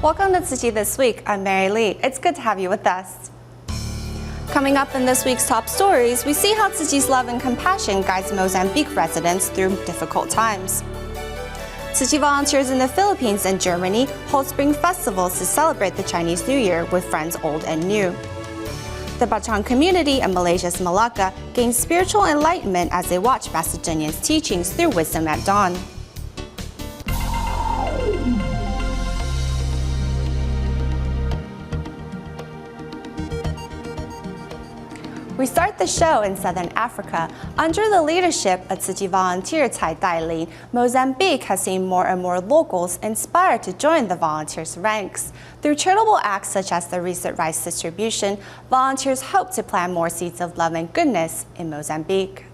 Welcome to Tzu Chi This Week. I'm Mary Lee. It's good to have you with us. Coming up in this week's top stories, we see how Tzu Chi's love and compassion guides Mozambique residents through difficult times. Tzu Chi volunteers in the Philippines and Germany hold spring festivals to celebrate the Chinese New Year with friends old and new. The Bachang Community in Malaysia's Malacca gain spiritual enlightenment as they watch Master Cheng Yen's teachings through Wisdom at Dawn. We start the show in southern Africa. Under the leadership of Tzu Chi volunteer Cai Dailin, Mozambique has seen more and more locals inspired to join the volunteers' ranks. Through charitable acts such as the recent rice distribution, volunteers hope to plant more seeds of love and goodness in Mozambique.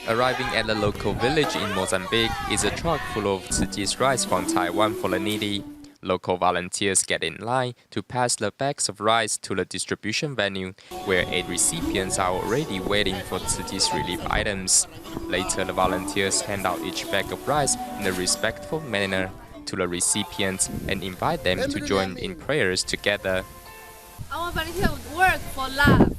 Arriving at the local village in Mozambique is a truck full of Tzu Chi's rice from Taiwan for the needy. Local volunteers get in line to pass the bags of rice to the distribution venue, where 8 recipients are already waiting for Tzu Chi's relief items. Later, the volunteers hand out each bag of rice in a respectful manner to the recipients and invite them to join in prayers together. Our volunteers work for love.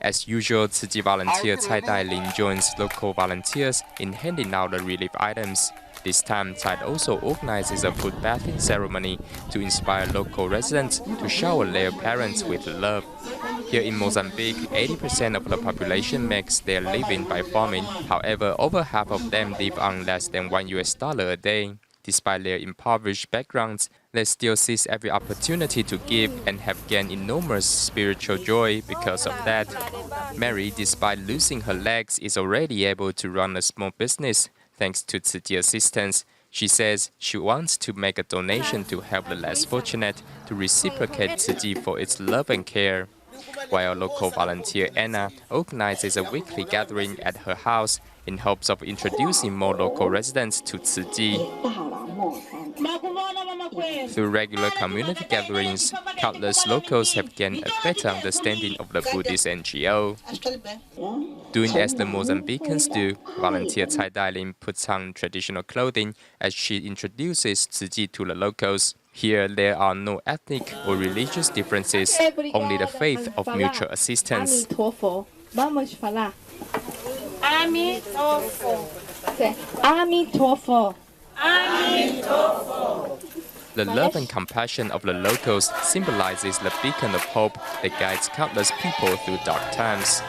As usual, Tzu Chi volunteer Cai Dailin joins local volunteers in handing out the relief items. This time, Cai also organizes a food bathing ceremony to inspire local residents to shower their parents with love. Here in Mozambique, 80% of the population makes their living by farming. However, over half of them live on less than $1 a day. Despite their impoverished backgrounds, they still seize every opportunity to give and have gained enormous spiritual joy because of that. Mary, despite losing her legs, is already able to run a small business thanks to Tzu Chi assistance. She says she wants to make a donation to help the less fortunate to reciprocate Tzu Chi for its love and care. While local volunteer Anna organizes a weekly gathering at her house in hopes of introducing more local residents to Tzu Chi. Through regular community gatherings, countless locals have gained a better understanding of the Buddhist NGO. Doing as the Mozambicans do, volunteer Cai Dailin puts on traditional clothing as she introduces Tzu Chi to the locals. Here, there are no ethnic or religious differences, only the faith of mutual assistance. The love and compassion of the locals symbolizes the beacon of hope that guides countless people through dark times.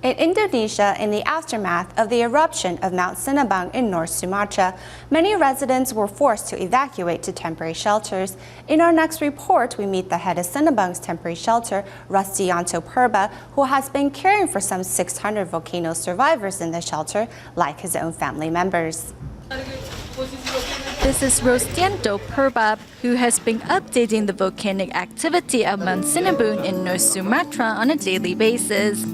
In Indonesia, in the aftermath of the eruption of Mount Sinabang in North Sumatra, many residents were forced to evacuate to temporary shelters. In our next report, we meet the head of Sinabang's temporary shelter, Rustianto Purba, who has been caring for some 600 volcano survivors in the shelter, like his own family members. This is Rustianto Purba, who has been updating the volcanic activity of Mount Sinabung in North Sumatra on a daily basis.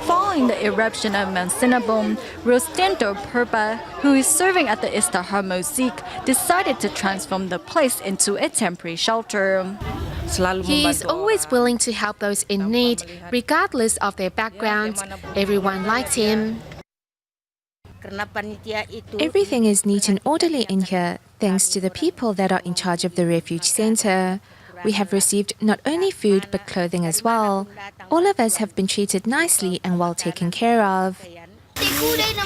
Following the eruption of Mount Sinabung, Rustianto Purba, who is serving at the Istihar Mosque, decided to transform the place into a temporary shelter. He is always willing to help those in need, regardless of their background. Everyone likes him. Everything is neat and orderly in here, thanks to the people that are in charge of the refuge center. We have received not only food but clothing as well. All of us have been treated nicely and well taken care of.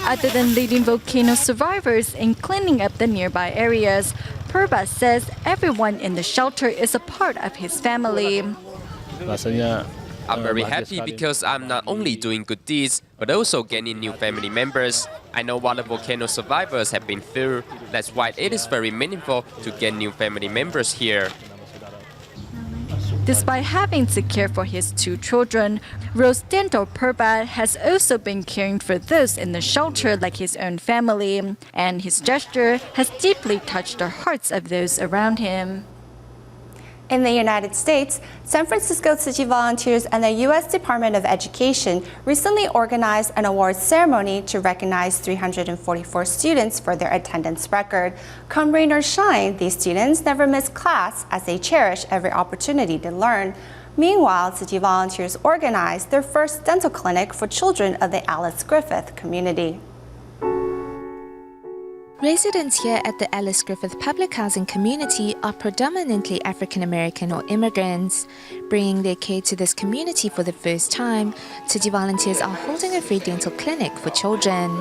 Other than leading volcano survivors and cleaning up the nearby areas, Purba says everyone in the shelter is a part of his family. I'm very happy because I'm not only doing good deeds, but also gaining new family members. I know what the volcano survivors have been through. That's why it is very meaningful to gain new family members here. Despite having to care for his 2 children, Rustianto Purba has also been caring for those in the shelter like his own family, and his gesture has deeply touched the hearts of those around him. In the United States, San Francisco Tzu Chi volunteers and the U.S. Department of Education recently organized an awards ceremony to recognize 344 students for their attendance record. Come rain or shine, these students never miss class as they cherish every opportunity to learn. Meanwhile, Tzu Chi volunteers organized their first dental clinic for children of the Alice Griffith community. Residents here at the Alice Griffith Public Housing Community are predominantly African American or immigrants. Bringing their care to this community for the first time, Tzu Chi volunteers are holding a free dental clinic for children.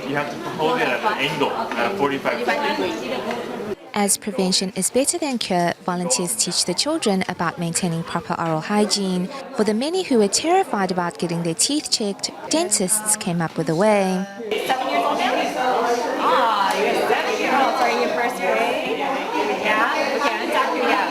You have to hold it at an angle, at 45 degrees. As prevention is better than cure, volunteers teach the children about maintaining proper oral hygiene. For the many who were terrified about getting their teeth checked, dentists came up with a way. 7 years old now? Ah, you're 7 years old. Are you in first grade? Yeah? Okay, exactly, yeah.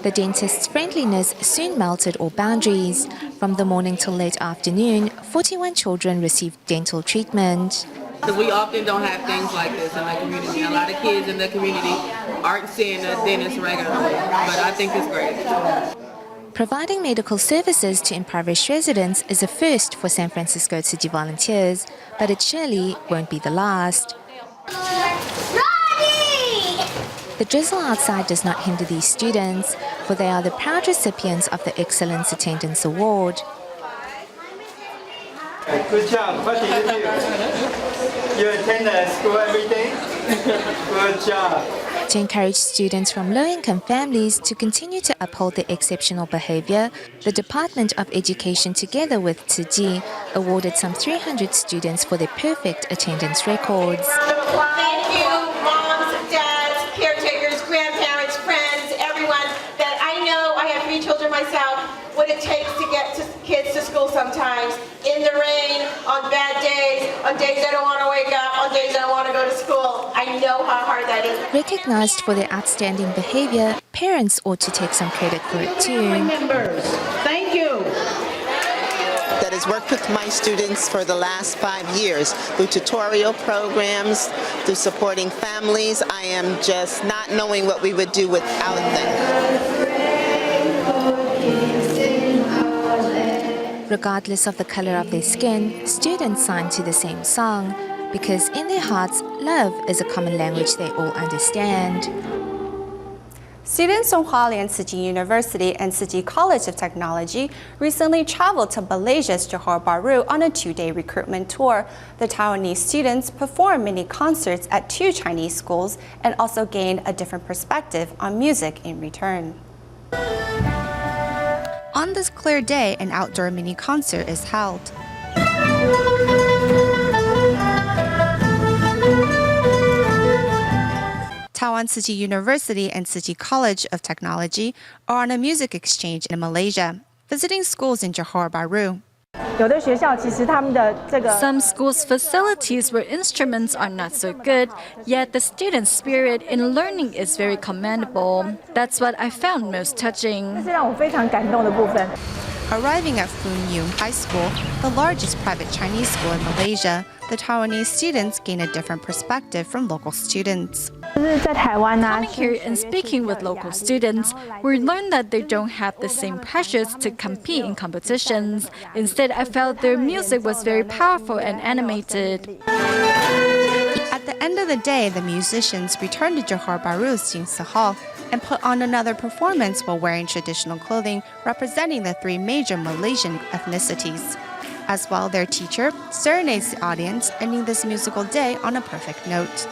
The dentist's friendliness soon melted all boundaries. From the morning till late afternoon, 41 children received dental treatment. Because we often don't have things like this in the community. A lot of kids in the community aren't seeing a dentist regularly, but I think it's great. Providing medical services to impoverished residents is a first for San Francisco Tzu Chi volunteers, but it surely won't be the last. The drizzle outside does not hinder these students, for they are the proud recipients of the Excellence Attendance Award. Good job. What do you do? You attend school every day? Good job. To encourage students from low-income families to continue to uphold their exceptional behavior, the Department of Education, together with Tzu Chi, awarded some 300 students for their perfect attendance records. Thank you, moms, dads, caretakers, grandparents, friends, everyone that I know. I have 3 children myself. What it takes to get kids to school sometimes, in the rain, on bad days, on days I don't want to wake up, on days I don't want to go to school. I know how hard that is. Recognized for their outstanding behavior, parents ought to take some credit for it too. Members, thank you. That has worked with my students for the last 5 years through tutorial programs, through supporting families. I am just not knowing what we would do without them. Regardless of the color of their skin, students sign to the same song, because in their hearts, love is a common language they all understand. Students from Hualien Tzu Chi University and Tzu Chi College of Technology recently traveled to Malaysia's Johor Bahru on a 2-day recruitment tour. The Taiwanese students performed mini concerts at 2 Chinese schools and also gained a different perspective on music in return. On this clear day, an outdoor mini concert is held. Taiwan Tzu Chi University and Tzu Chi College of Technology are on a music exchange in Malaysia, visiting schools in Johor Bahru. Some schools' facilities where instruments are not so good, yet the students' spirit in learning is very commendable. That's what I found most touching. Arriving at Foon Yung High School, the largest private Chinese school in Malaysia, the Taiwanese students gain a different perspective from local students. Coming here and speaking with local students, we learned that they don't have the same pressures to compete in competitions. Instead, I felt their music was very powerful and animated. At the end of the day, the musicians returned to Johor Bahru's Jingsi Hall and put on another performance while wearing traditional clothing representing the 3 major Malaysian ethnicities. As well, their teacher serenades the audience, ending this musical day on a perfect note.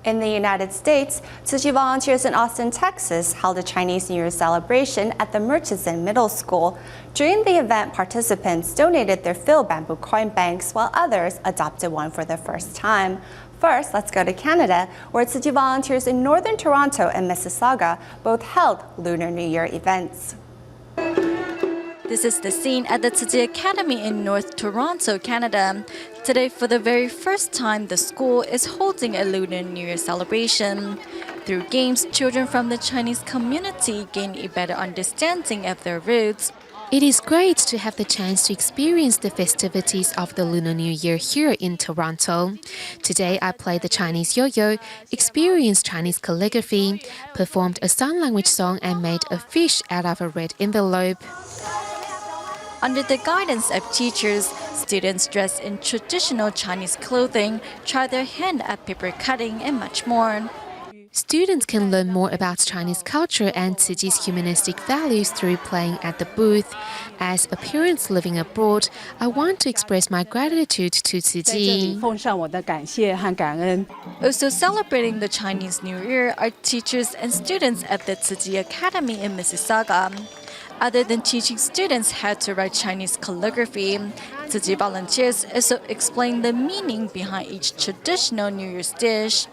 In the United States, Tzu Chi volunteers in Austin, Texas held a Chinese New Year celebration at the Murchison Middle School. During the event, participants donated their filled bamboo coin banks, while others adopted one for the first time. First, let's go to Canada, where Tzu Chi volunteers in Northern Toronto and Mississauga both held Lunar New Year events. This is the scene at the Tzu Chi Academy in North Toronto, Canada. Today, for the very first time, the school is holding a Lunar New Year celebration. Through games, children from the Chinese community gain a better understanding of their roots. It is great to have the chance to experience the festivities of the Lunar New Year here in Toronto. Today, I played the Chinese yo-yo, experienced Chinese calligraphy, performed a sign language song, and made a fish out of a red envelope. Under the guidance of teachers, students dressed in traditional Chinese clothing try their hand at paper cutting and much more. Students can learn more about Chinese culture and Tzu Chi's humanistic values through playing at the booth. As a parent living abroad, I want to express my gratitude to Tzu Chi. Also celebrating the Chinese New Year are teachers and students at the Tzu Chi Academy in Mississauga. Other than teaching students how to write Chinese calligraphy, Tzu Chi volunteers also explain the meaning behind each traditional New Year's dish.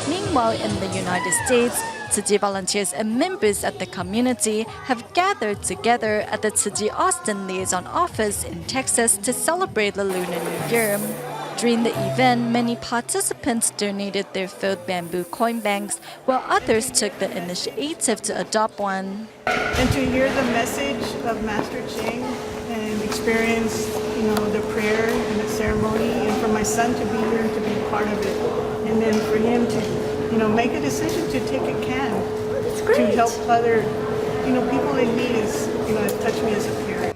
Meanwhile, in the United States, Tzu Chi volunteers and members of the community have gathered together at the Tzu Chi Austin Liaison Office in Texas to celebrate the Lunar New Year. During the event, many participants donated their filled bamboo coin banks, while others took the initiative to adopt one. And to hear the message of Master Cheng and experience, the prayer and the ceremony, and for my son to be here and to be part of it, and then for him to, make a decision to take a can to help other, people in need is, it touched me as a parent.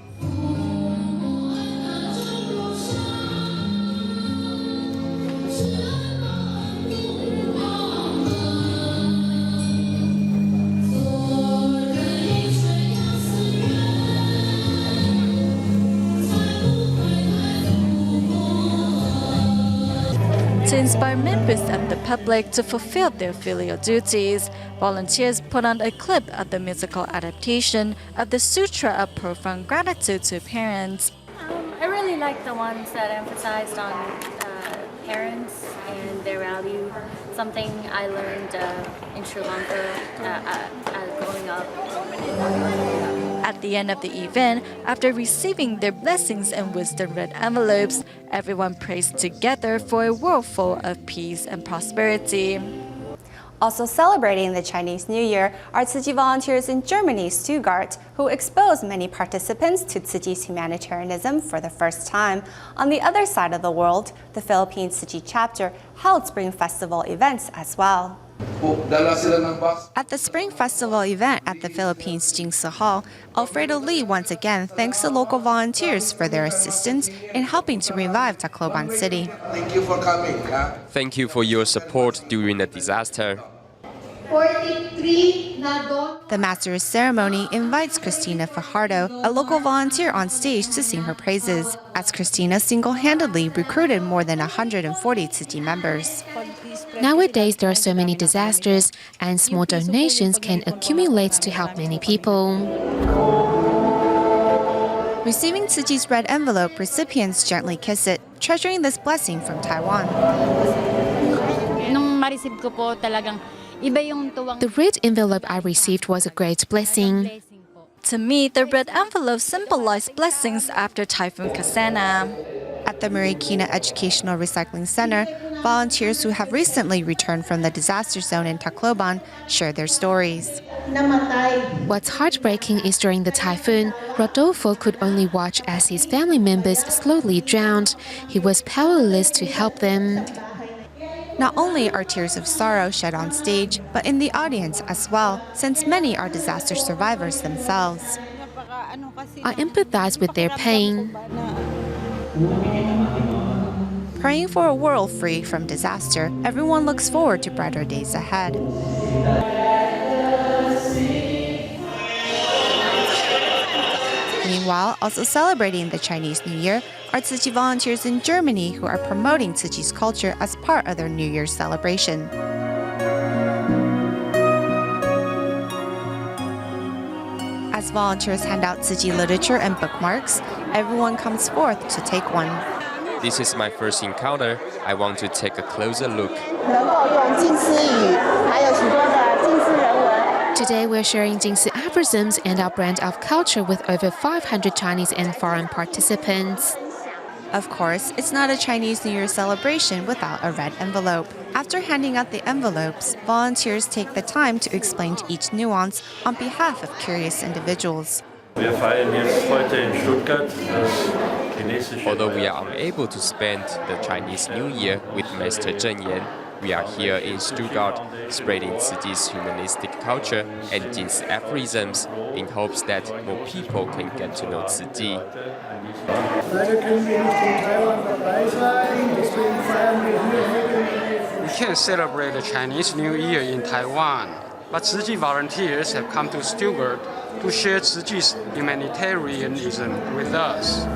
To inspire members of the public to fulfill their filial duties, volunteers put on a clip of the musical adaptation of the Sutra of Profound Gratitude to Parents. I really like the ones that emphasized on parents and their value, something I learned in Sri Lanka growing up. At the end of the event, after receiving their blessings and wisdom-read envelopes, everyone prays together for a world full of peace and prosperity. Also celebrating the Chinese New Year are Tzu Chi volunteers in Germany, Stuttgart, who exposed many participants to Tzu Chi's humanitarianism for the first time. On the other side of the world, the Philippines Tzu Chi chapter held Spring Festival events as well. At the Spring Festival event at the Philippines Jingsi Hall, Alfredo Lee once again thanks the local volunteers for their assistance in helping to revive Tacloban City. Thank you for coming. Thank you for your support during the disaster. The Master's ceremony invites Christina Fajardo, a local volunteer, on stage to sing her praises, as Christina single-handedly recruited more than 140 Tzu Chi members. Nowadays, there are so many disasters, and small donations can accumulate to help many people. Receiving Tzu Chi's red envelope, recipients gently kiss it, treasuring this blessing from Taiwan. The red envelope I received was a great blessing. To me, the red envelope symbolized blessings after Typhoon Kasana. At the Marikina Educational Recycling Center, volunteers who have recently returned from the disaster zone in Tacloban share their stories. What's heartbreaking is during the typhoon, Rodolfo could only watch as his family members slowly drowned. He was powerless to help them. Not only are tears of sorrow shed on stage, but in the audience as well, since many are disaster survivors themselves. I empathize with their pain. Praying for a world free from disaster, everyone looks forward to brighter days ahead. Meanwhile, also celebrating the Chinese New Year are Tzu Chi volunteers in Germany who are promoting Tzu Chi's culture as part of their New Year's celebration. As volunteers hand out Tzu Chi literature and bookmarks, everyone comes forth to take one. This is my first encounter. I want to take a closer look. Today we're sharing Jingsi aphorisms and our brand of culture with over 500 Chinese and foreign participants. Of course, it's not a Chinese New Year celebration without a red envelope. After handing out the envelopes, volunteers take the time to explain each nuance on behalf of curious individuals. Although we are unable to spend the Chinese New Year with Master Cheng Yen, we are here in Stuttgart, spreading Tzu Chi's humanistic culture and Jing's aphorisms in hopes that more people can get to know Tzu Chi. We can't celebrate the Chinese New Year in Taiwan, but Tzu Chi volunteers have come to Stuttgart to share Tzu Chi's humanitarianism with us.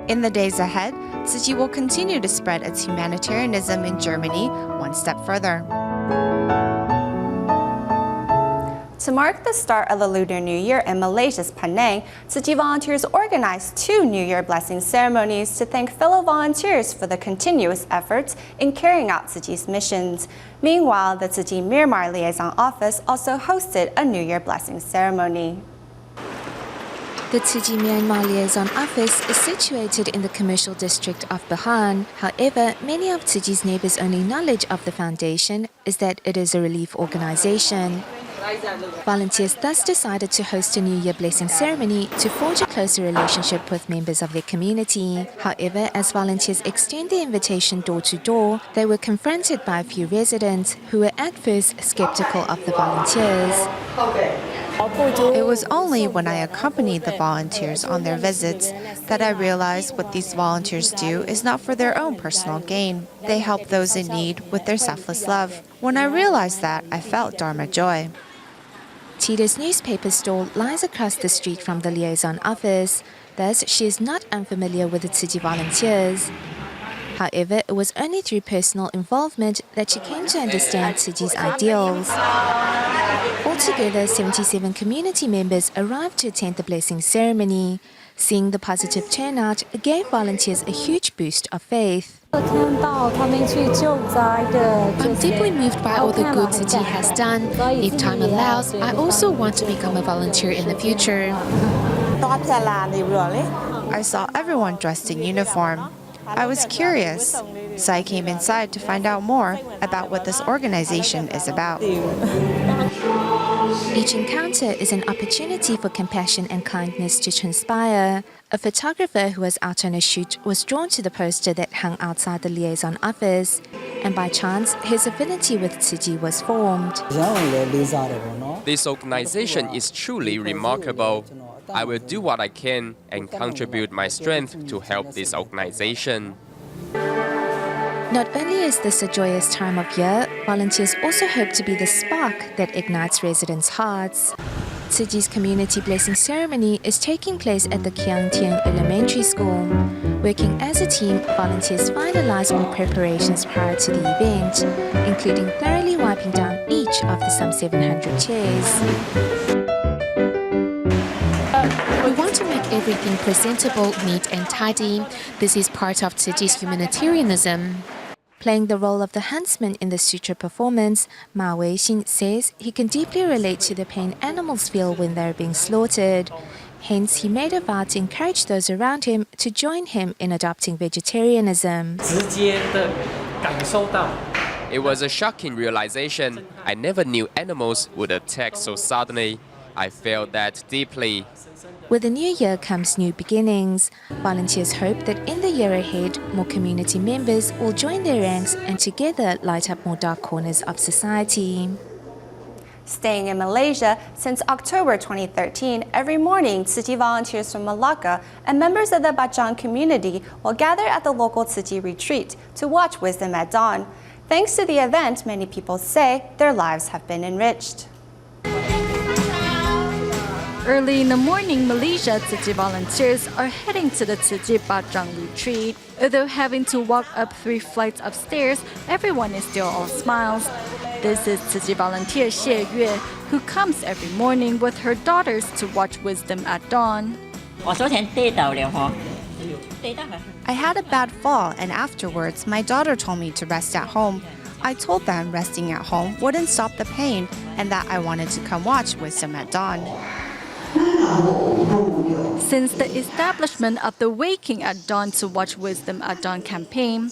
In the days ahead, Tzu Chi will continue to spread its humanitarianism in Germany one step further. To mark the start of the Lunar New Year in Malaysia's Penang, Tzu Chi volunteers organized 2 New Year blessing ceremonies to thank fellow volunteers for the continuous efforts in carrying out Tzu Chi's missions. Meanwhile, the Tzu Chi Myanmar Liaison Office also hosted a New Year blessing ceremony. The Tzu Chi Myanmar Liaison Office is situated in the commercial district of Bachang. However, many of Tzu Chi's neighbors' only knowledge of the foundation is that it is a relief organization. Volunteers thus decided to host a New Year blessing ceremony to forge a closer relationship with members of their community. However, as volunteers extend their invitation door to door, they were confronted by a few residents who were at first skeptical of the volunteers. It was only when I accompanied the volunteers on their visits that I realized what these volunteers do is not for their own personal gain. They help those in need with their selfless love. When I realized that, I felt Dharma joy. Tita's newspaper stall lies across the street from the liaison office. Thus, she is not unfamiliar with the Tzu Chi volunteers. However, it was only through personal involvement that she came to understand Tzu Chi's ideals. Altogether, 77 community members arrived to attend the blessing ceremony. Seeing the positive turnout gave volunteers a huge boost of faith. I'm deeply moved by all the good Tzu Chi has done. If time allows, I also want to become a volunteer in the future. I saw everyone dressed in uniform. I was curious, so I came inside to find out more about what this organization is about. Each encounter is an opportunity for compassion and kindness to transpire. A photographer who was out on a shoot was drawn to the poster that hung outside the liaison office, and by chance, his affinity with Tzu Chi was formed. This organization is truly remarkable. I will do what I can and contribute my strength to help this organization. Not only is this a joyous time of year, volunteers also hope to be the spark that ignites residents' hearts. Tzu Chi's community blessing ceremony is taking place at the Kiang Tian Elementary School. Working as a team, volunteers finalize all preparations prior to the event, including thoroughly wiping down each of the some 700 chairs. We want to make everything presentable, neat and tidy. This is part of Tzu Chi's humanitarianism. Playing the role of the huntsman in the sutra performance, Ma Weixin says he can deeply relate to the pain animals feel when they are being slaughtered. Hence, he made a vow to encourage those around him to join him in adopting vegetarianism. It was a shocking realization. I never knew animals would attack so suddenly. I felt that deeply. With the new year comes new beginnings. Volunteers hope that in the year ahead, more community members will join their ranks and together light up more dark corners of society. Staying in Malaysia, since October 2013, every morning, Tzu Chi volunteers from Malacca and members of the Bachang Community will gather at the local Tzu Chi retreat to watch wisdom at dawn. Thanks to the event, many people say their lives have been enriched. Early in the morning, Malaysia Tzu Chi volunteers are heading to the Tzu Chi Bachang retreat. Although having to walk up 3 flights of stairs, everyone is still all smiles. This is Tzu Chi volunteer Xie Yue, who comes every morning with her daughters to watch wisdom at dawn. I had a bad fall, and afterwards, my daughter told me to rest at home. I told them resting at home wouldn't stop the pain, and that I wanted to come watch Wisdom at Dawn. Since the establishment of the Waking at Dawn to Watch Wisdom at Dawn campaign,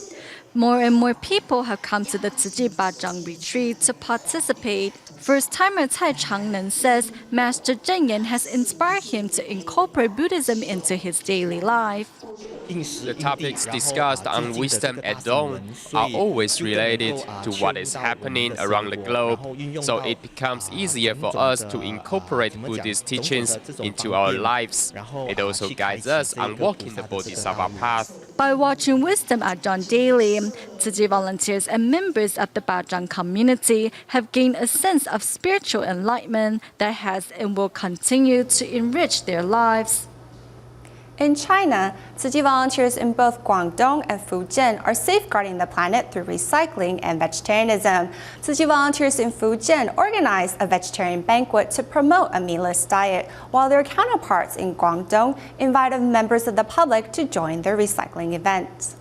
more and more people have come to the Tzu Chi Bachang retreat to participate. First-timer Cai Changnen says Master Cheng Yen has inspired him to incorporate Buddhism into his daily life. The topics discussed on Wisdom at Dawn are always related to what is happening around the globe, so it becomes easier for us to incorporate Buddhist teachings into our lives. It also guides us on walking the Bodhisattva path. By watching Wisdom at Dawn daily, Tzu Chi volunteers and members of the Bachang community have gained a sense of spiritual enlightenment that has and will continue to enrich their lives. In China, Tzu Chi volunteers in both Guangdong and Fujian are safeguarding the planet through recycling and vegetarianism. Tzu Chi volunteers in Fujian organized a vegetarian banquet to promote a meatless diet, while their counterparts in Guangdong invited members of the public to join their recycling event.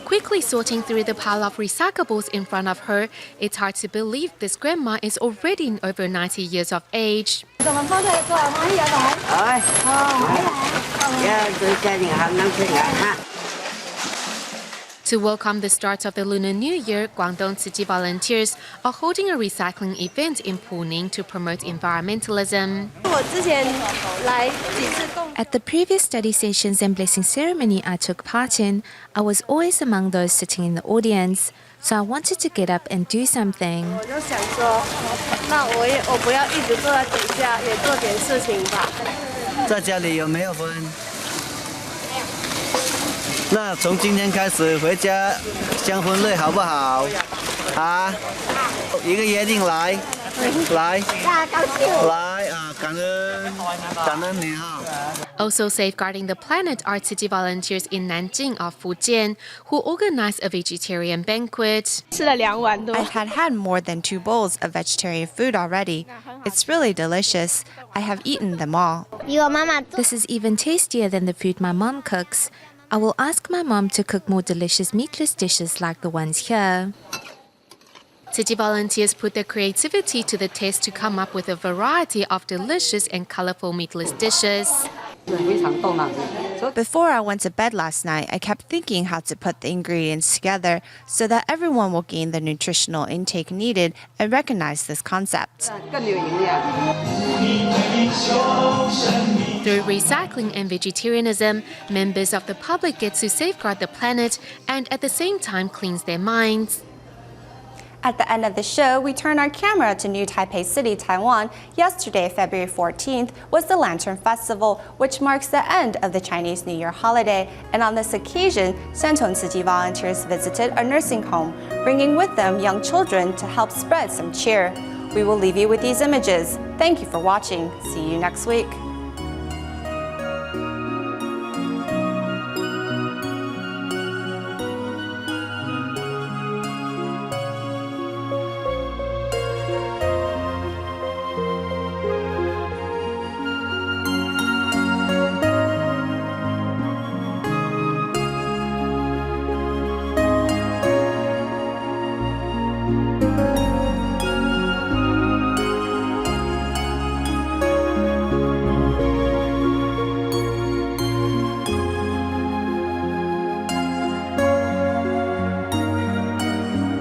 Quickly sorting through the pile of recyclables in front of her, it's hard to believe this grandma is already over 90 years of age. To welcome the start of the Lunar New Year, Guangdong Tzu Chi volunteers are holding a recycling event in Puning to promote environmentalism. At the previous study sessions and blessing ceremony I took part in, I was always among those sitting in the audience, so I wanted to get up and do something. Also safeguarding the planet are Tzu Chi volunteers in Nanjing of Fujian, who organized a vegetarian banquet. I've had more than 2 bowls of vegetarian food already. It's really delicious. I have eaten them all. This is even tastier than the food my mom cooks. I will ask my mom to cook more delicious meatless dishes like the ones here. Tzu Chi volunteers put their creativity to the test to come up with a variety of delicious and colorful meatless dishes. Before I went to bed last night, I kept thinking how to put the ingredients together so that everyone will gain the nutritional intake needed and recognize this concept. Through recycling and vegetarianism, members of the public get to safeguard the planet and at the same time cleanse their minds. At the end of the show, we turn our camera to New Taipei City, Taiwan. Yesterday, February 14th, was the Lantern Festival, which marks the end of the Chinese New Year holiday. And on this occasion, Shantung Tzu Chi volunteers visited a nursing home, bringing with them young children to help spread some cheer. We will leave you with these images. Thank you for watching. See you next week.